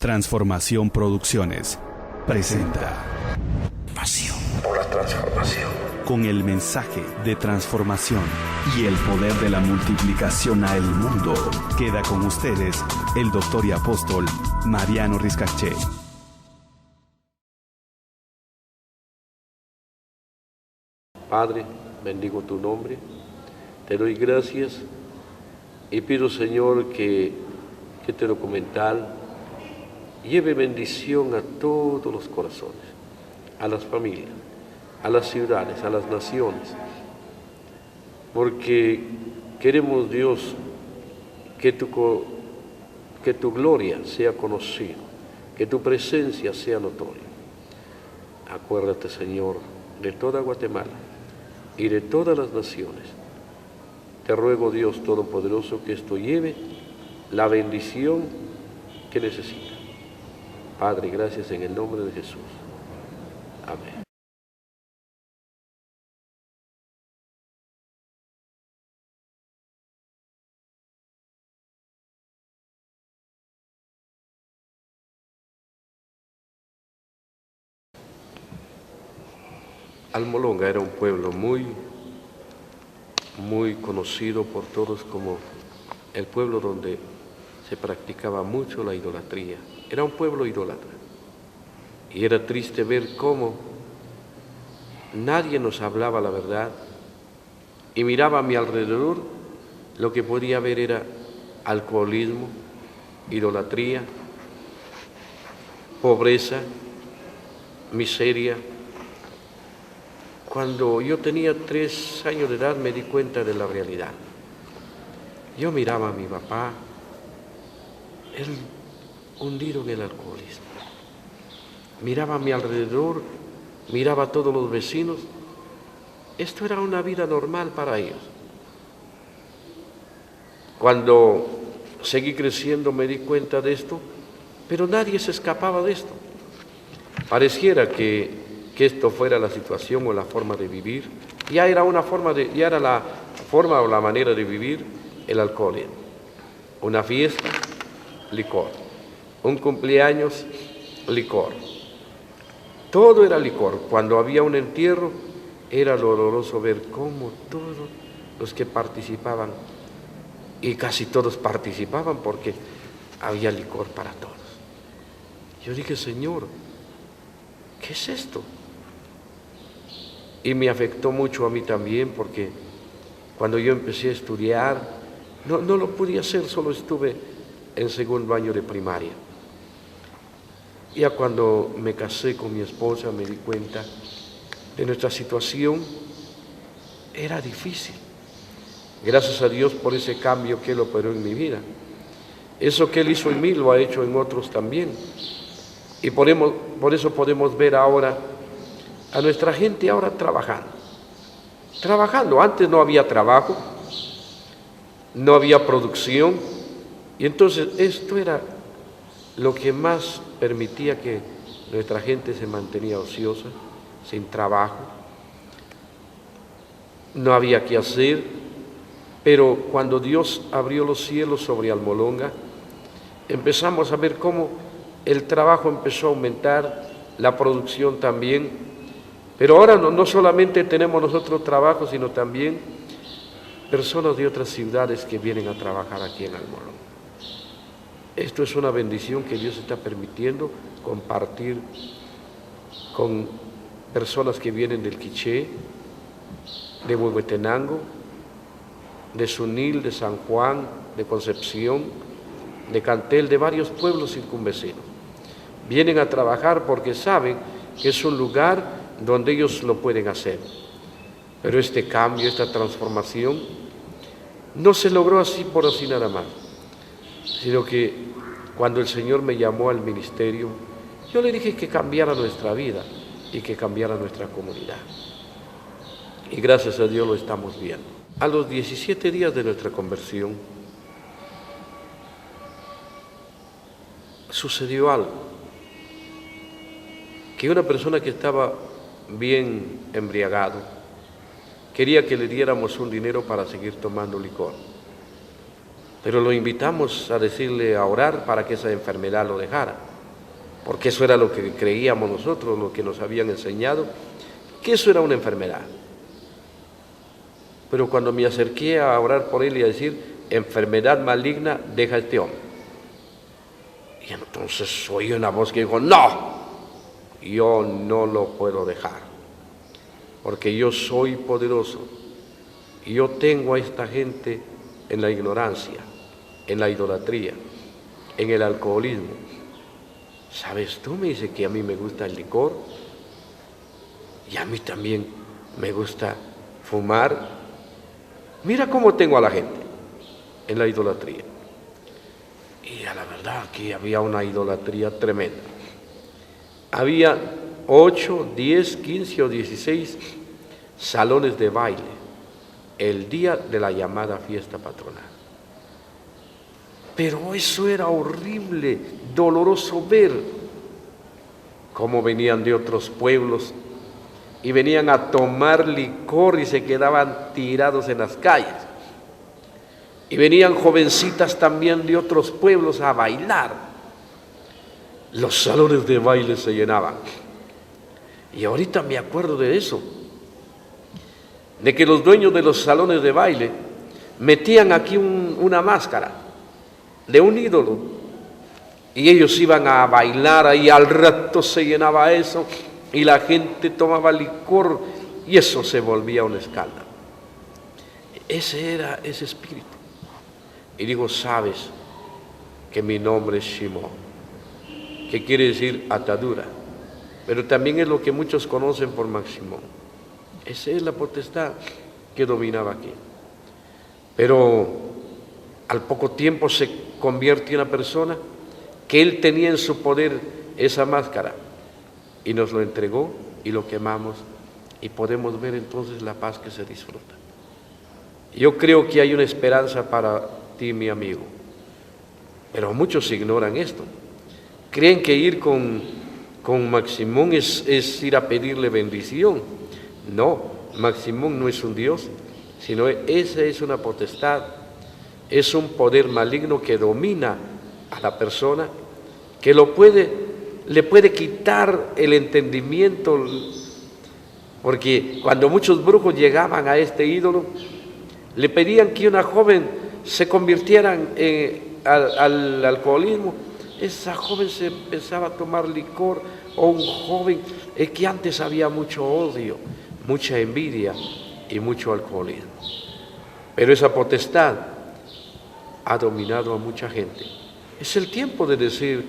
Transformación Producciones presenta Pasión por la transformación. Con el mensaje de transformación y el poder de la multiplicación al mundo, queda con ustedes el doctor y apóstol Mariano Riscaché. Padre, bendigo tu nombre, te doy gracias y pido, Señor, que este documental lleve bendición a todos los corazones, a las familias, a las ciudades, a las naciones, porque queremos, Dios, que tu gloria sea conocida, que tu presencia sea notoria. Acuérdate, Señor, de toda Guatemala y de todas las naciones. Te ruego, Dios Todopoderoso, que esto lleve la bendición que necesita. Padre, gracias en el nombre de Jesús. Amén. Almolonga era un pueblo muy conocido por todos como el pueblo donde se practicaba mucho la idolatría. Era un pueblo idólatra. Y era triste ver cómo nadie nos hablaba la verdad y miraba a mi alrededor, lo que podía ver era alcoholismo, idolatría, pobreza, miseria. Cuando yo tenía 3 años de edad me di cuenta de la realidad. Yo miraba a mi papá, él hundido en el alcoholismo. Miraba a mi alrededor, miraba a todos los vecinos. Esto era una vida normal para ellos. Cuando seguí creciendo me di cuenta de esto, pero nadie se escapaba de esto. Pareciera que esto fuera la situación o la forma de vivir. Ya era la forma o la manera de vivir el alcoholismo. Una fiesta, licor. Un cumpleaños, licor. Todo era licor. Cuando había un entierro, era doloroso ver cómo todos los que participaban, y casi todos participaban porque había licor para todos. Yo dije, Señor, ¿qué es esto? Y me afectó mucho a mí también porque cuando yo empecé a estudiar, no lo pude hacer, solo estuve en 2º año de primaria. Ya cuando me casé con mi esposa me di cuenta de nuestra situación, era difícil. Gracias a Dios por ese cambio que Él operó en mi vida. Eso que Él hizo en mí lo ha hecho en otros también. Y por eso podemos ver ahora a nuestra gente ahora trabajando. Antes no había trabajo, no había producción, y entonces esto era lo que más permitía que nuestra gente se mantenía ociosa, sin trabajo. No había qué hacer, pero cuando Dios abrió los cielos sobre Almolonga, empezamos a ver cómo el trabajo empezó a aumentar, la producción también. Pero ahora no solamente tenemos nosotros trabajo, sino también personas de otras ciudades que vienen a trabajar aquí en Almolonga. Esto es una bendición que Dios está permitiendo compartir con personas que vienen del Quiché, de Huehuetenango, de Sunil, de San Juan, de Concepción, de Cantel, de varios pueblos circunvecinos. Vienen a trabajar porque saben que es un lugar donde ellos lo pueden hacer. Pero este cambio, esta transformación, no se logró así por así nada más, sino que cuando el Señor me llamó al ministerio, yo le dije que cambiara nuestra vida y que cambiara nuestra comunidad. Y gracias a Dios lo estamos viendo. A los 17 días de nuestra conversión, sucedió algo, que una persona que estaba bien embriagado quería que le diéramos un dinero para seguir tomando licor. Pero lo invitamos a decirle, a orar para que esa enfermedad lo dejara. porque eso era lo que creíamos nosotros, lo que nos habían enseñado, que eso era una enfermedad. Pero cuando me acerqué a orar por él y a decir, enfermedad maligna, deja a este hombre. Y entonces oí una voz que dijo, no, yo no lo puedo dejar, porque yo soy poderoso y yo tengo a esta gente en la ignorancia, en la idolatría, en el alcoholismo. ¿Sabes tú? Me dice que a mí me gusta el licor y a mí también me gusta fumar. Mira cómo tengo a la gente en la idolatría. Y a la verdad que había una idolatría tremenda. Había 8, 10, 15 o 16 salones de baile el día de la llamada fiesta patronal. Pero eso era horrible, doloroso ver cómo venían de otros pueblos y venían a tomar licor y se quedaban tirados en las calles. Y venían jovencitas también de otros pueblos a bailar. Los salones de baile se llenaban. Y ahorita me acuerdo de eso, de que los dueños de los salones de baile metían aquí una máscara de un ídolo y ellos iban a bailar ahí, al rato se llenaba eso y la gente tomaba licor y eso se volvía un escándalo. Ese era ese espíritu. Y digo, sabes que mi nombre es Shimón, que quiere decir atadura, pero también es lo que muchos conocen por Maximón. Esa es la potestad que dominaba aquí. Pero al poco tiempo se convierte en una persona que él tenía en su poder esa máscara y nos lo entregó y lo quemamos y podemos ver entonces la paz que se disfruta. Yo creo que hay una esperanza para ti, mi amigo, pero muchos ignoran esto. Creen que ir con Maximón es ir a pedirle bendición. No, Maximón no es un Dios, sino esa es una potestad, es un poder maligno que domina a la persona, que le puede quitar el entendimiento, porque cuando muchos brujos llegaban a este ídolo, le pedían que una joven se convirtiera al alcoholismo. Esa joven se empezaba a tomar licor, o un joven, es que antes había mucho odio, mucha envidia y mucho alcoholismo. Pero esa potestad ha dominado a mucha gente. Es el tiempo de decir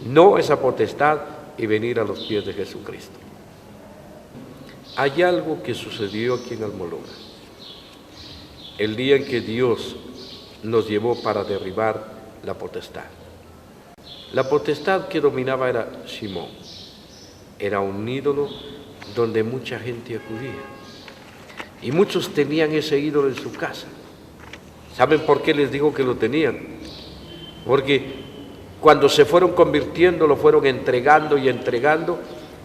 no a esa potestad y venir a los pies de Jesucristo. Hay algo que sucedió aquí en Almologa. El día en que Dios nos llevó para derribar la potestad. La potestad que dominaba era Simón. Era un ídolo donde mucha gente acudía. Y muchos tenían ese ídolo en su casa. ¿Saben por qué les digo que lo tenían? Porque cuando se fueron convirtiendo, lo fueron entregando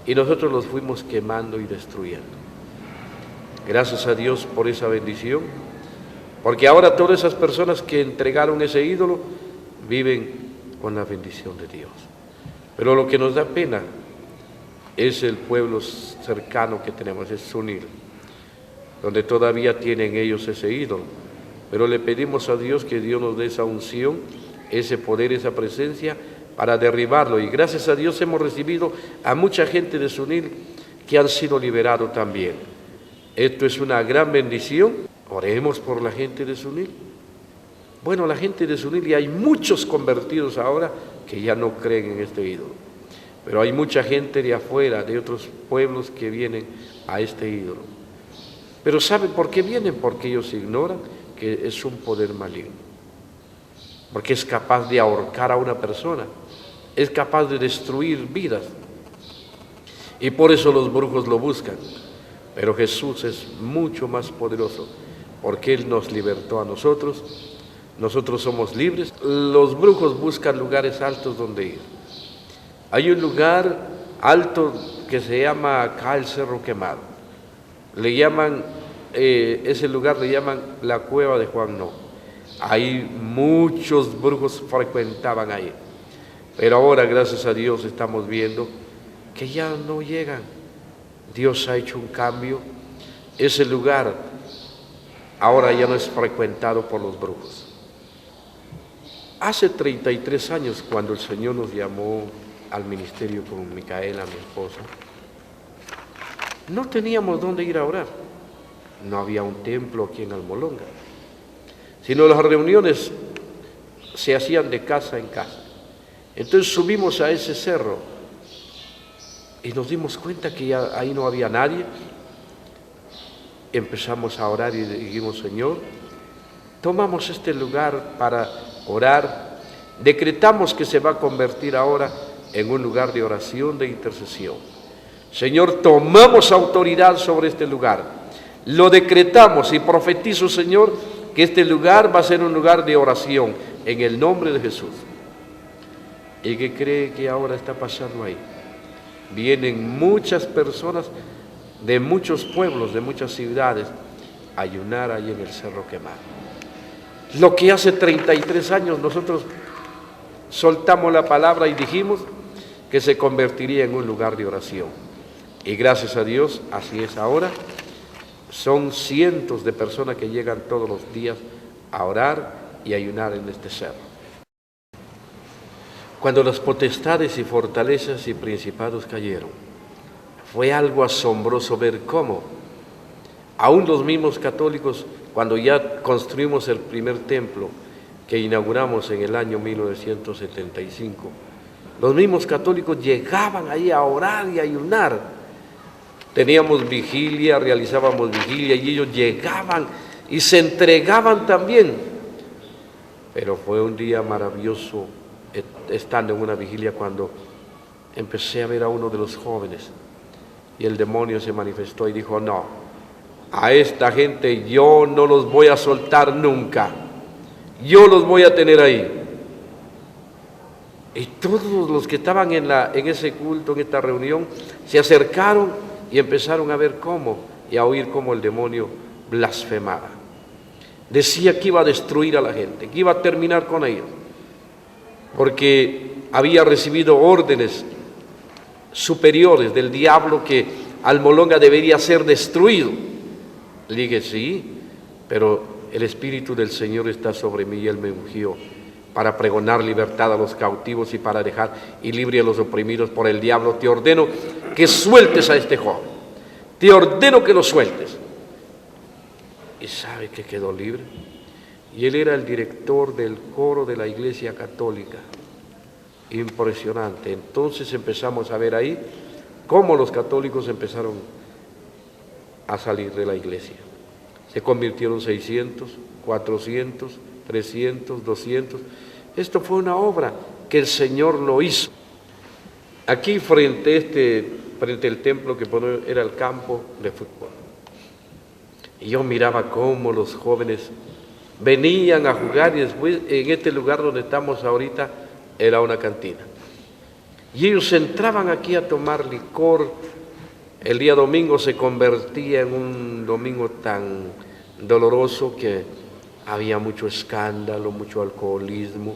y nosotros los fuimos quemando y destruyendo. Gracias a Dios por esa bendición, porque ahora todas esas personas que entregaron ese ídolo viven con la bendición de Dios. Pero lo que nos da pena es el pueblo cercano que tenemos, es Sunil, donde todavía tienen ellos ese ídolo. Pero le pedimos a Dios que Dios nos dé esa unción, ese poder, esa presencia para derribarlo. Y gracias a Dios hemos recibido a mucha gente de Sunil que han sido liberados también. Esto es una gran bendición. Oremos por la gente de Sunil. Bueno, la gente de Sunil, y hay muchos convertidos ahora que ya no creen en este ídolo. Pero hay mucha gente de afuera, de otros pueblos que vienen a este ídolo. Pero ¿saben por qué vienen? Porque ellos ignoran que es un poder maligno. Porque es capaz de ahorcar a una persona, es capaz de destruir vidas. Y por eso los brujos lo buscan. Pero Jesús es mucho más poderoso, porque Él nos libertó a nosotros. Nosotros somos libres. Los brujos buscan lugares altos donde ir. Hay un lugar alto que se llama acá el Cerro Quemado. Le llaman, ese lugar le llaman la Cueva de Juan No. Ahí muchos brujos frecuentaban ahí. Pero ahora, gracias a Dios, estamos viendo que ya no llegan. Dios ha hecho un cambio. Ese lugar ahora ya no es frecuentado por los brujos. Hace 33 años, cuando el Señor nos llamó al ministerio con Micaela, mi esposa, no teníamos dónde ir a orar. No había un templo aquí en Almolonga, sino las reuniones se hacían de casa en casa. Entonces subimos a ese cerro y nos dimos cuenta que ya ahí no había nadie. Empezamos a orar y dijimos: Señor, tomamos este lugar para orar, decretamos que se va a convertir ahora en un lugar de oración, de intercesión. Señor, tomamos autoridad sobre este lugar, lo decretamos y profetizo, Señor, que este lugar va a ser un lugar de oración en el nombre de Jesús. ¿Y qué cree que ahora está pasando ahí? Vienen muchas personas de muchos pueblos, de muchas ciudades, a ayunar ahí en el Cerro Quemado. Lo que hace 33 años nosotros soltamos la palabra y dijimos que se convertiría en un lugar de oración. Y gracias a Dios, así es ahora. Son cientos de personas que llegan todos los días a orar y ayunar en este cerro. Cuando las potestades y fortalezas y principados cayeron, fue algo asombroso ver cómo aún los mismos católicos, cuando ya construimos el primer templo que inauguramos en el año 1975, los mismos católicos llegaban ahí a orar y a ayunar. Teníamos vigilia, realizábamos vigilia y ellos llegaban y se entregaban también. Pero fue un día maravilloso estando en una vigilia cuando empecé a ver a uno de los jóvenes y el demonio se manifestó y dijo: no, a esta gente yo no los voy a soltar nunca, yo los voy a tener ahí. Y todos los que estaban en ese culto, en esta reunión, se acercaron y empezaron a ver cómo y a oír cómo el demonio blasfemaba. Decía que iba a destruir a la gente, que iba a terminar con ellos, porque había recibido órdenes superiores del diablo que Almolonga debería ser destruido. Le dije: sí, pero el Espíritu del Señor está sobre mí y Él me ungió para pregonar libertad a los cautivos y para dejar y libre a los oprimidos por el diablo. Te ordeno que sueltes a este joven, te ordeno que lo sueltes. ¿Y sabe que quedó libre? Y él era el director del coro de la Iglesia Católica. Impresionante. Entonces empezamos a ver ahí cómo los católicos empezaron a salir de la iglesia. Se convirtieron 600, 400, 300, 200. Esto fue una obra que el Señor lo hizo. Aquí frente al templo que era el campo de fútbol. Y yo miraba cómo los jóvenes venían a jugar y después en este lugar donde estamos ahorita era una cantina. Y ellos entraban aquí a tomar licor. El día domingo se convertía en un domingo tan doloroso que había mucho escándalo, mucho alcoholismo.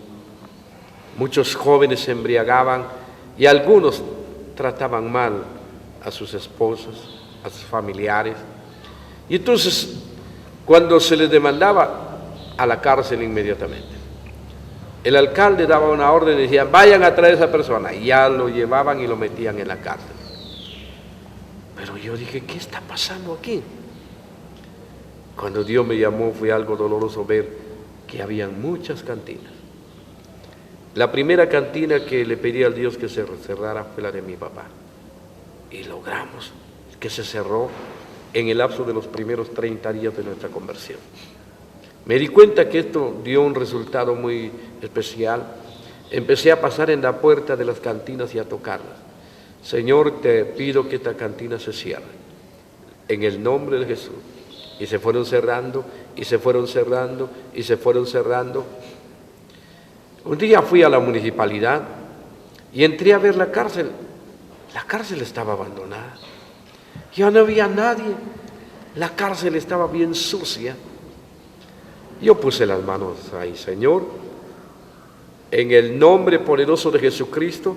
Muchos jóvenes se embriagaban y algunos trataban mal a sus esposas, a sus familiares. Y entonces, cuando se les demandaba, a la cárcel inmediatamente. El alcalde daba una orden y decía: vayan a traer a esa persona. Y ya lo llevaban y lo metían en la cárcel. Pero yo dije: ¿qué está pasando aquí? Cuando Dios me llamó fue algo doloroso ver que habían muchas cantinas. La primera cantina que le pedí al Dios que se cerrara fue la de mi papá. Y logramos que se cerró en el lapso de los primeros 30 días de nuestra conversión. Me di cuenta que esto dio un resultado muy especial. Empecé a pasar en la puerta de las cantinas y a tocarlas. Señor, te pido que esta cantina se cierre, en el nombre de Jesús. Y se fueron cerrando, y se fueron cerrando, y se fueron cerrando. Un día fui a la municipalidad y entré a ver la cárcel. La cárcel estaba abandonada. Ya no había nadie. La cárcel estaba bien sucia. Yo puse las manos ahí: Señor, en el nombre poderoso de Jesucristo,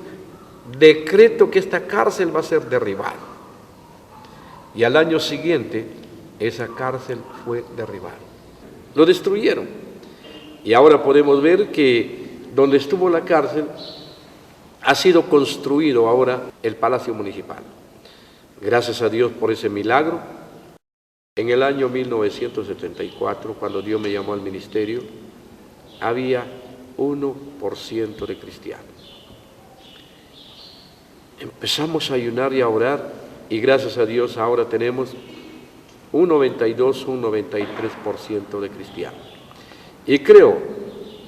decreto que esta cárcel va a ser derribada. Y al año siguiente, esa cárcel fue derribada. Lo destruyeron. Y ahora podemos ver que donde estuvo la cárcel ha sido construido ahora el Palacio Municipal. Gracias a Dios por ese milagro. En el año 1974, cuando Dios me llamó al ministerio, había 1% de cristianos. Empezamos a ayunar y a orar, y gracias a Dios ahora tenemos un 92, un 93% de cristianos. Y creo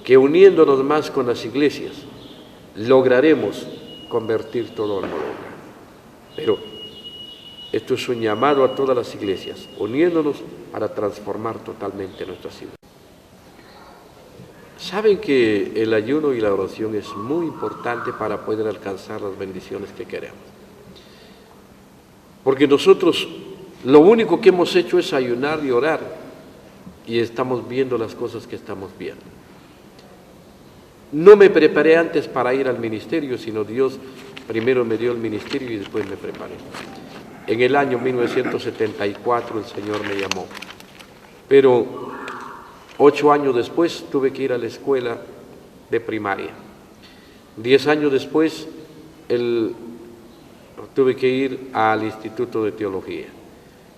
que uniéndonos más con las iglesias, lograremos convertir todo Almolonga. Pero esto es un llamado a todas las iglesias, uniéndonos para transformar totalmente nuestra ciudad. Saben que el ayuno y la oración es muy importante para poder alcanzar las bendiciones que queremos. Porque nosotros lo único que hemos hecho es ayunar y orar, y estamos viendo las cosas que estamos viendo. No me preparé antes para ir al ministerio, sino Dios primero me dio el ministerio y después me preparé. En el año 1974 el Señor me llamó, pero 8 años después tuve que ir a la escuela de primaria. 10 años después tuve que ir al Instituto de Teología,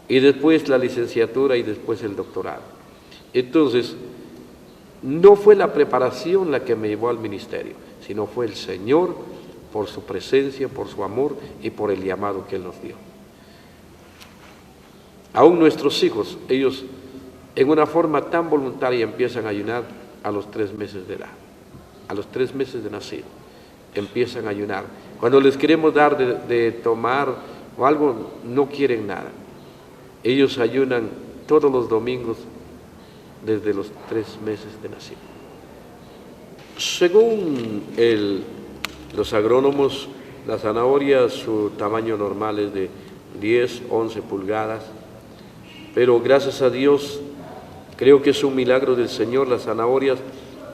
y después la licenciatura y después el doctorado. Entonces, no fue la preparación la que me llevó al ministerio, sino fue el Señor por su presencia, por su amor y por el llamado que Él nos dio. Aún nuestros hijos, ellos en una forma tan voluntaria empiezan a ayunar a los 3 meses de edad, a los 3 meses de nacido, empiezan a ayunar. Cuando les queremos dar de tomar o algo, no quieren nada. Ellos ayunan todos los domingos desde los 3 meses de nacido. Según los agrónomos, la zanahoria, su tamaño normal es de 10, 11 pulgadas, pero gracias a Dios, creo que es un milagro del Señor, las zanahorias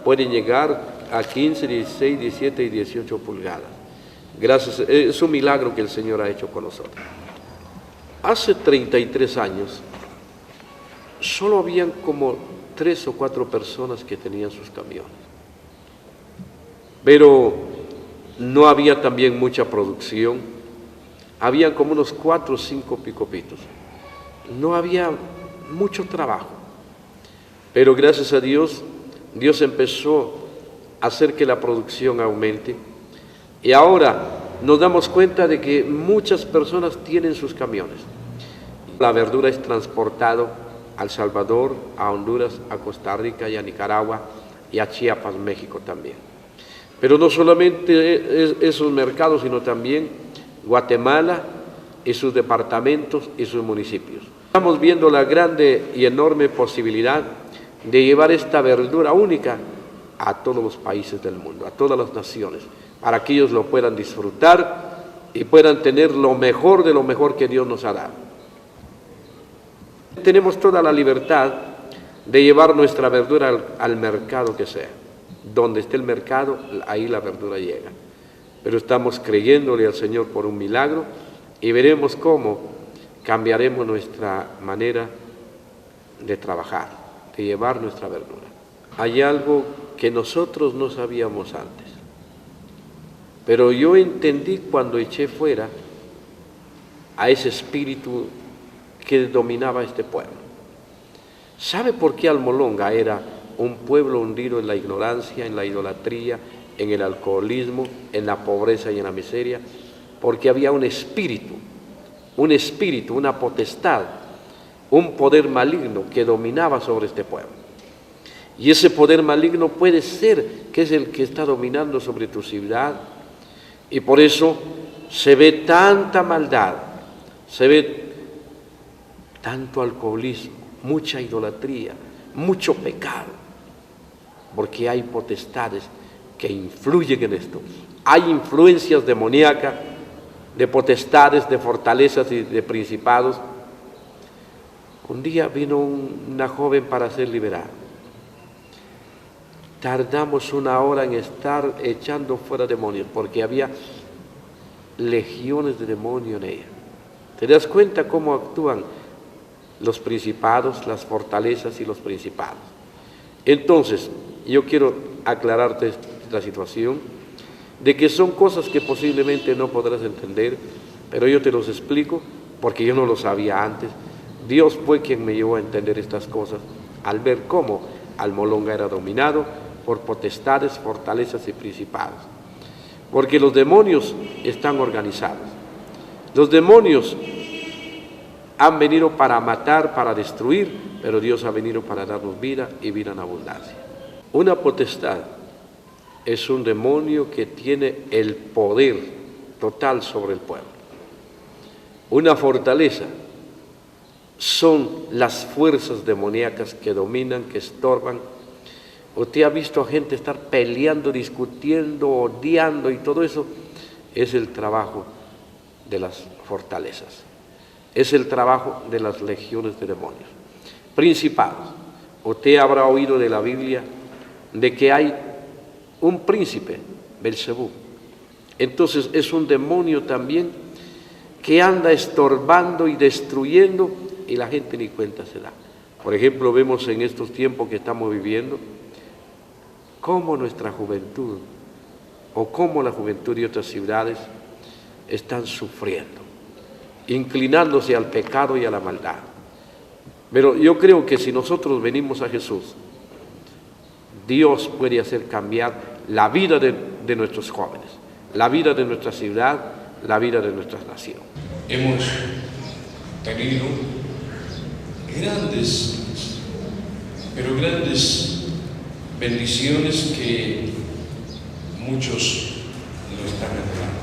pueden llegar a 15, 16, 17 y 18 pulgadas. Es un milagro que el Señor ha hecho con nosotros. Hace 33 años, solo habían como 3 o 4 personas que tenían sus camiones. Pero no había también mucha producción. Habían como unos 4 o 5 picopitos. No había mucho trabajo. Pero gracias a Dios, Dios empezó a hacer que la producción aumente. Y ahora nos damos cuenta de que muchas personas tienen sus camiones. La verdura es transportada a El Salvador, a Honduras, a Costa Rica y a Nicaragua y a Chiapas, México también. Pero no solamente esos mercados, sino también Guatemala y sus departamentos y sus municipios. Estamos viendo la grande y enorme posibilidad de llevar esta verdura única a todos los países del mundo, a todas las naciones, para que ellos lo puedan disfrutar y puedan tener lo mejor de lo mejor que Dios nos ha dado. Tenemos toda la libertad de llevar nuestra verdura al mercado que sea. Donde esté el mercado, ahí la verdura llega. Pero estamos creyéndole al Señor por un milagro y veremos cómo cambiaremos nuestra manera de trabajar, de llevar nuestra verdura. Hay algo que nosotros no sabíamos antes, pero yo entendí cuando eché fuera a ese espíritu que dominaba este pueblo. ¿Sabe por qué Almolonga era un pueblo hundido en la ignorancia, en la idolatría, en el alcoholismo, en la pobreza y en la miseria? Porque había un espíritu, una potestad, un poder maligno que dominaba sobre este pueblo. Y ese poder maligno puede ser que es el que está dominando sobre tu ciudad, y por eso se ve tanta maldad, se ve tanto alcoholismo, mucha idolatría, mucho pecado, porque hay potestades que influyen en esto. Hay influencias demoníacas, de potestades, de fortalezas y de principados. Un día vino una joven para ser liberada. tardamos 1 hora en estar echando fuera demonios, porque había legiones de demonios en ella. ¿Te das cuenta cómo actúan los principados, las fortalezas y los principados? Entonces, yo quiero aclararte la situación de que son cosas que posiblemente no podrás entender, pero yo te los explico porque yo no lo sabía antes. Dios fue quien me llevó a entender estas cosas al ver cómo Almolonga era dominado por potestades, fortalezas y principados. Porque los demonios están organizados. Los demonios han venido para matar, para destruir, pero Dios ha venido para darnos vida y vida en abundancia. Una potestad es un demonio que tiene el poder total sobre el pueblo. Una fortaleza son las fuerzas demoníacas que dominan, que estorban. Usted ha visto a gente estar peleando, discutiendo, odiando, y todo eso es el trabajo de las fortalezas. Es el trabajo de las legiones de demonios. Principados. Usted habrá oído de la Biblia de que hay un príncipe, Belcebú. Entonces es un demonio también que anda estorbando y destruyendo, y la gente ni cuenta se da. Por ejemplo, vemos en estos tiempos que estamos viviendo cómo nuestra juventud, o cómo la juventud de otras ciudades están sufriendo, inclinándose al pecado y a la maldad. Pero yo creo que si nosotros venimos a Jesús, Dios puede hacer cambiar la vida de nuestros jóvenes, la vida de nuestra ciudad, la vida de nuestra nación. Hemos tenido grandes bendiciones que muchos no están entrando.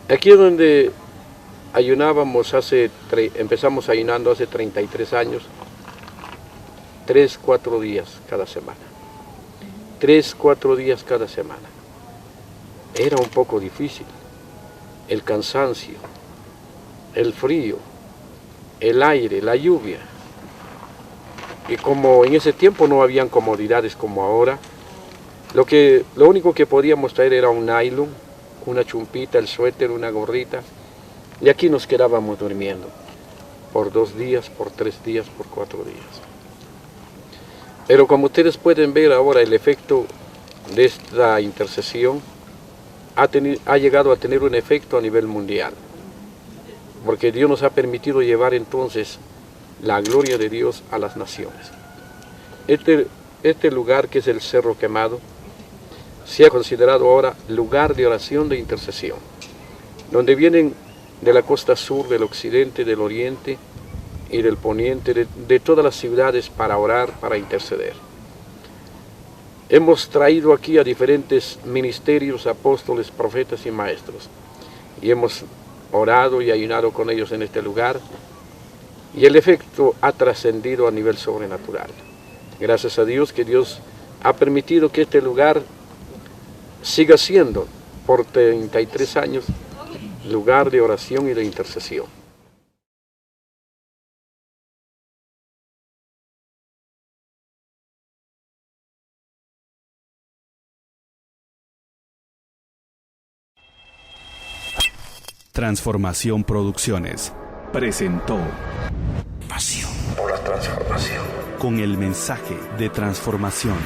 Aquí es donde ayunábamos empezamos ayunando hace 33 años, 3-4 días cada semana. 3-4 días cada semana. Era un poco difícil. El cansancio, el frío, el aire, la lluvia. Y como en ese tiempo no habían comodidades como ahora, lo único que podíamos traer era un nylon, una chumpita, el suéter, una gorrita, y aquí nos quedábamos durmiendo por 2 días, por 3 días, por 4 días. Pero como ustedes pueden ver ahora, el efecto de esta intercesión ha llegado a tener un efecto a nivel mundial, porque Dios nos ha permitido llevar entonces la gloria de Dios a las naciones. Este lugar, que es el Cerro Quemado, se ha considerado ahora lugar de oración de intercesión, donde vienen de la costa sur, del occidente, del oriente y del poniente, de todas las ciudades para orar, para interceder. Hemos traído aquí a diferentes ministerios, apóstoles, profetas y maestros, y hemos orado y ayunado con ellos en este lugar, y el efecto ha trascendido a nivel sobrenatural. Gracias a Dios que Dios ha permitido que este lugar siga siendo por 33 años lugar de oración y de intercesión. Transformación Producciones presentó Pasión por la Transformación, con el mensaje de transformación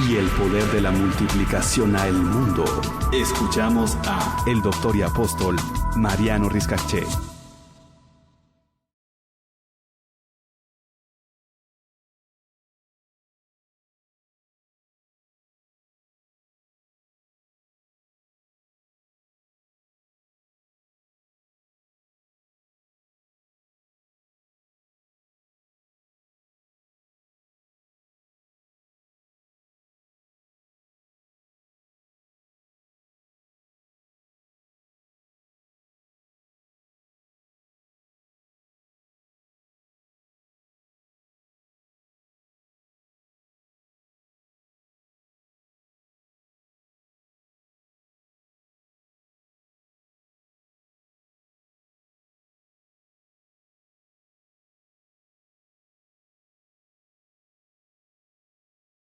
y el poder de la multiplicación a el mundo. Escuchamos a el doctor y apóstol Mariano Riscaché.